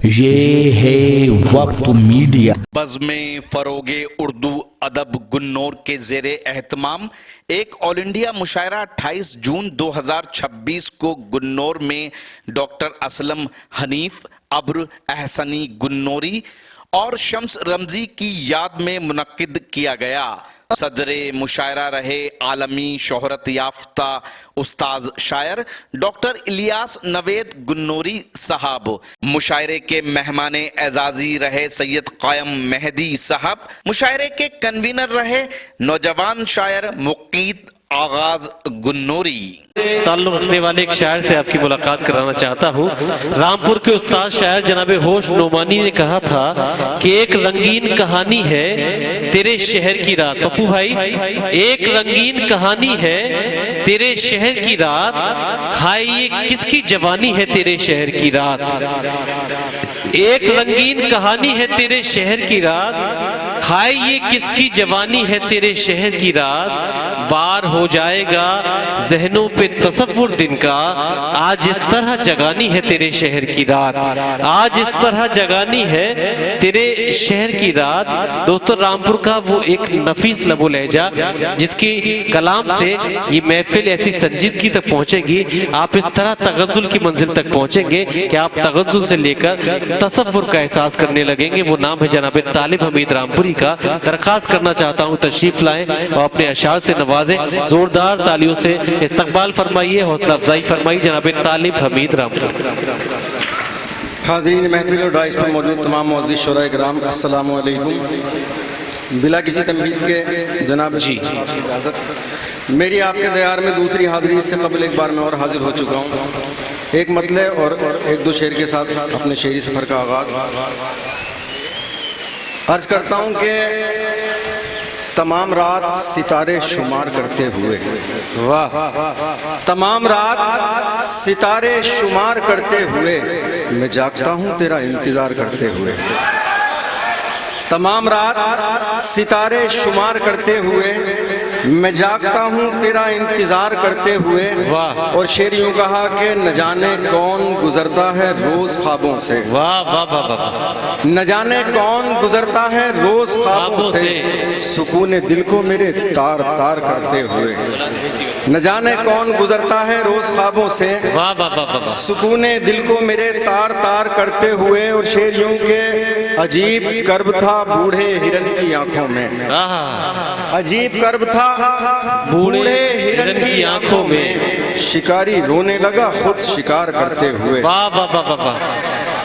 ये है वक्त मीडिया। बज़्म फ़रोग़ उर्दू अदब गुन्नौर के ज़ेरे एहतमाम एक ऑल इंडिया मुशायरा 28 जून 2026 को गुन्नौर में डॉक्टर असलम हनीफ, अब्र अहसनी गुन्नौरी और शम्स रमज़ी की याद में मुनक्किद किया गया। सदरे मुशायरा रहे आलमी शोहरत याफ्ता उस्ताद शायर डॉक्टर इलियास नवेद गुन्नौरी साहब। मुशायरे के मेहमाने एजाजी रहे सैयद कायम मेहदी साहब। मुशायरे के कन्वीनर रहे नौजवान शायर मुक़ीत आगाज गुन्नौरी। ताल्लुक़ रखने वाले एक शायर से आपकी मुलाकात कराना चाहता हूँ। रामपुर के उस्ताद शायर जनाब होश नोमानी ने कहा था कि एक रंगीन कहानी है तेरे शहर की रात। पप्पू भाई, एक रंगीन कहानी है तेरे शहर की रात, हाय ये किसकी जवानी है तेरे शहर की रात। एक रंगीन कहानी है तेरे शहर की रात, हाय ये किसकी जवानी है तेरे शहर की रात। बार हो जाएगा जहनों पे तसव्वुर दिन का, आज इस तरह जगानी है तेरे शहर की रात, आज इस तरह जगानी है तेरे शहर की रात। दोस्तों, रामपुर का वो एक नफीस लबो लहजा जिसकी कलाम से ये महफिल ऐसी संजीदगी तक पहुंचेगी, आप इस तरह तगज़्ज़ुल की मंजिल तक पहुंचेंगे कि आप तगज़्ज़ुल से लेकर तसव्वुर का एहसास करने लगेंगे। वो नाम है जनाब तालिब हमीद रामपुरी का। दरख्वास्त करना चाहता हूँ तशरीफ लाएं और अपने अशार से नवाजें। जोरदार तालियों से इस्तकबाल फरमाइए, हौसला अफजाई फरमाइए जनाब तालिब हमीद रामपुरी। हाज़रीन महफिल और डाइस पर मौजूद तमाम मुअज़्ज़िज़ शोराए किराम, अस्सलामु अलैकुम। बिला किसी तमहीद के जनाब जी इजाज़त, मेरी आपके दयार में दूसरी हाज़िरी से कबल एक बार मैं और हाजिर हो चुका हूँ। एक मतले और एक दो शेर के साथ अपने शेरी सफ़र का आगाज़ अर्ज़ करता हूँ कि तमाम रात सितारे शुमार करते हुए, वाह, तमाम रात सितारे शुमार करते हुए मैं जागता हूँ तेरा इंतज़ार करते हुए। तमाम रात सितारे शुमार करते हुए मैं जागता हूँ तेरा इंतज़ार करते हुए। और शेर यूँ कहा कि न जाने कौन गुजरता है रोज़ ख्वाबों से, वाह वाह वाह वाह, न जाने कौन गुजरता है रोज़ ख्वाबों से, सुकून दिल को मेरे तार तार करते हुए। न जाने कौन गुजरता है रोज़ ख्वाबों से, वाह वाह वाह, सुकून दिल को मेरे तार तार करते हुए। और शेर यूँ के अजीब कर्ब था बूढ़े हिरन की आंखों में, अजीब कर्ब था बूढ़े हिरन की आंखों में, शिकारी रोने लगा खुद शिकार करते हुए। वाह वाह वाह वाह,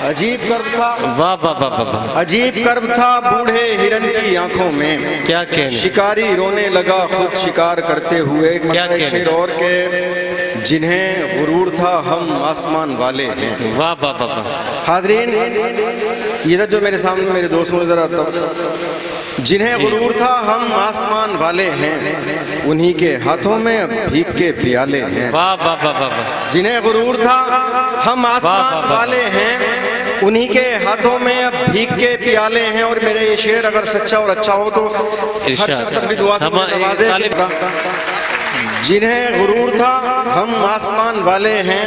अजीब कर्ब था, वाह वाह वाह वाह, अजीब कर्ब था बूढ़े हिरन की आंखों में, क्या कहने, शिकारी रोने लगा खुद शिकार करते हुए। क्या शेर और के जिन्हें गुरूर था हम आसमान वाले हैं। वाह वाह वाह। हाज़रीन, इधर जो मेरे सामने मेरे दोस्तों जरा जिन्हें गुरूर था हम आसमान वाले हैं, उन्हीं के हाथों में अब भीग के प्याले हैं। वाह वाह वाह वाह। जिन्हें गुरूर था हम आसमान वाले हैं, उन्हीं के हाथों में अब भीग के प्याले हैं। और मेरे ये शेर अगर सच्चा और अच्छा हो तो हर शख्स अपनी दुआ से नवाजे। जिन्हें गुरूर था हम आसमान वाले हैं,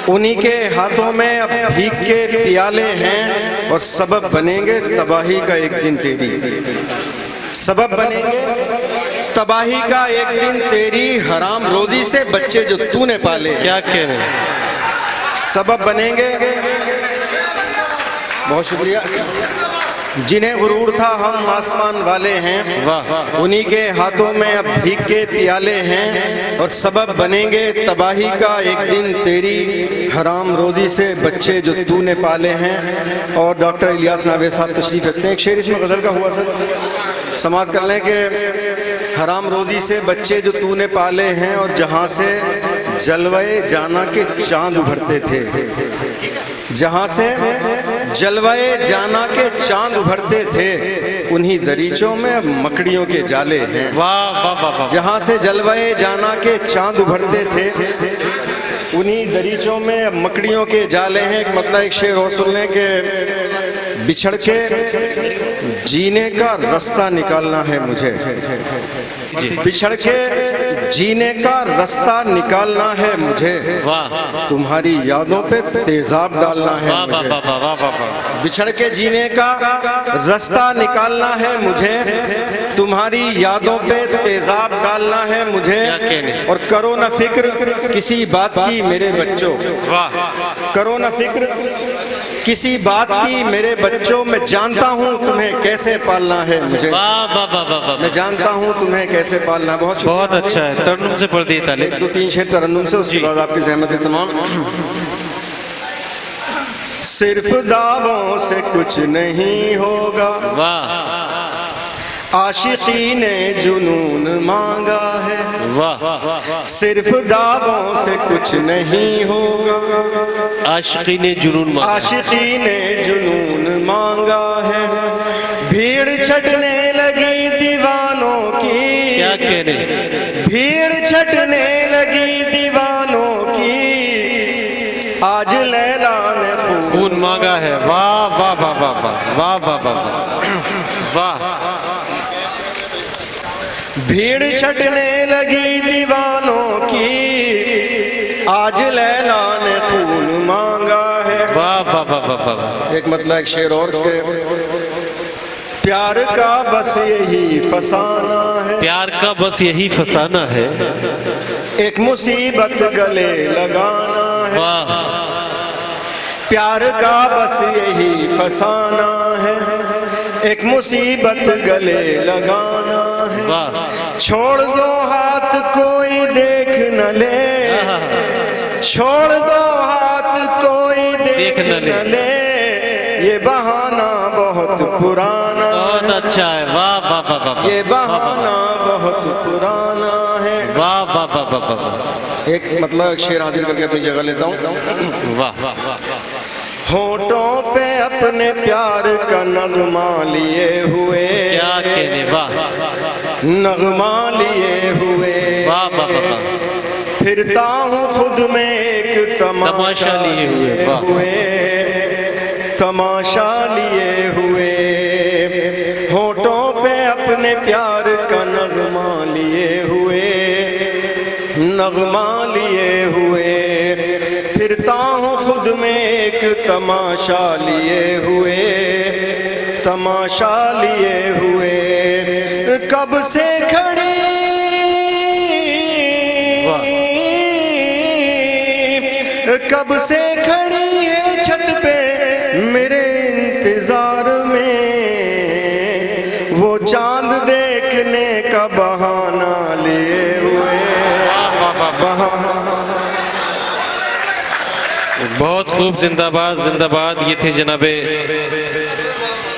उन्हीं के हाथों में अब भीग के प्याले हैं। और सबब बनेंगे तबाही का एक दिन तेरी, सबब बनेंगे तबाही का एक दिन तेरी, हराम रोजी से बच्चे जो तूने पाले। क्या कहने, सबब बनेंगे। बहुत शुक्रिया। जिन्हें गुरूर था हम आसमान वाले हैं, वाह, उन्हीं के हाथों में अब भीग के प्याले हैं। और सबब बनेंगे तबाही का एक दिन तेरी, हराम रोजी से बच्चे जो तूने पाले हैं। और डॉक्टर इलियास नावेद साहब तशरीफ रखते हैं। एक शेर इसमें गज़ल का हुआ सर, समाअत कर लें कि हराम रोजी से बच्चे जो तूने पाले हैं, और जहाँ से जलवाए जाना के चांद उभरते थे, जहाँ से जलवाए जाना के चांद उभरते थे, उन्हीं दरीचों में मकड़ियों के जाले हैं। वाह वाह वाह। जहाँ से जलवाए जाना के चांद उभरते थे, उन्हीं दरीचों में मकड़ियों के जाले हैं। एक मतलब एक शेर और सुन लें कि बिछड़ के जीने का रास्ता निकालना है मुझे, دیجئے. बिछड़ के जीने का रास्ता निकालना है मुझे, वाह तुम्हारी यादों पे तेजाब डालना है वाह वाह मुझे. वाह वाह वाह वाह. बिछड़ के जीने का रास्ता निकालना है मुझे, तुम्हारी यादों पे तेजाब डालना है मुझे. क्या कहने. और करो न फिक्र किसी बात की मेरे बच्चों, वाह करो न फिक्र किसी बात की मेरे बच्चों, मैं जानता हूँ तुम्हें कैसे पालना है मुझे, वाह वाह वाह वाह वाह. मैं जानता हूँ तुम्हें कैसे पालना है. बहुत बहुत अच्छा है. तरन्नुम से पढ़ दिए ताले. 2-3 शेर तरन्नुम से, उसके बाद आपकी ज़हमत है तमाम. सिर्फ दावों से कुछ नहीं होगा, वाह आशिकी ने जुनून मांगा है. वाह. सिर्फ दावों से कुछ नहीं होगा, आशिकी ने जुनून मांगा. आशिकी ने जुनून मांगा है. भीड़ छटने लगी दीवानों की, क्या कहने. भीड़ छटने लगी दीवानों की, आज लैला ने खून मांगा है. वाह वाह वाह वाह वाह वाह वाह वाह वाह. भीड़ छटने लगी दीवानों की, आज लैला ने खून मांगा है. वाह वाह वाह वाह वाह. एक मतलब एक शेर और के, प्यार का बस यही फसाना है, प्यार का बस यही फसाना है. एक मुसीबत गले लगाना है. वाह प्यार का बस यही फसाना है, एक मुसीबत गले लगाना है. वाह. छोड़ दो हाथ कोई देख न ले, छोड़ दो हाथ कोई देख न ले, ये बहाना बहुत पुराना, बहुत अच्छा है. वाह वाह वाह वाह. ये बहाना बहुत पुराना है. वाह वाह वाह वाह वाह. एक मतलब एक शेर हाजिर करके अपनी जगह लेता हूँ. वाह वाह वाह. होठों पे अपने प्यार का नगमा लिए हुए, क्या कहने. वाह नगमा लिए हुए, वाह वाह वाह. फिरता हूँ खुद में एक तमाशा लिए हुए, तमाशा लिए हुए. होठों पे अपने प्यार का नगमा लिए हुए, नगमा लिए हुए. फिरता हूँ खुद में एक तमाशा लिए हुए, तमाशा लिए हुए. कब से खड़ी कब से खड़ी है छत पे मेरे इंतजार में, वो चांद देखने का बहाना लिए हुए. बहुत खूब. जिंदाबाद जिंदाबाद. ये थे जनाबे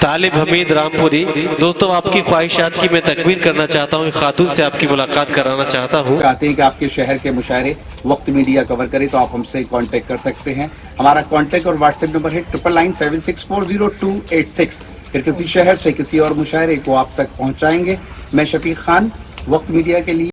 तालिब हमीद रामपुरी. दोस्तों आपकी ख्वाहिशात की मैं तकमील करना चाहता हूँ. खातून से आपकी मुलाकात कराना चाहता हूँ. चाहते हैं कि आपके शहर के मुशायरे वक्त मीडिया कवर करे तो आप हमसे कांटेक्ट कर सकते हैं. हमारा कांटेक्ट और व्हाट्सएप नंबर है 9997640286. फिर किसी शहर से किसी और मुशायरे को आप तक पहुंचाएंगे. मैं शफीक खान, वक्त मीडिया के लिए.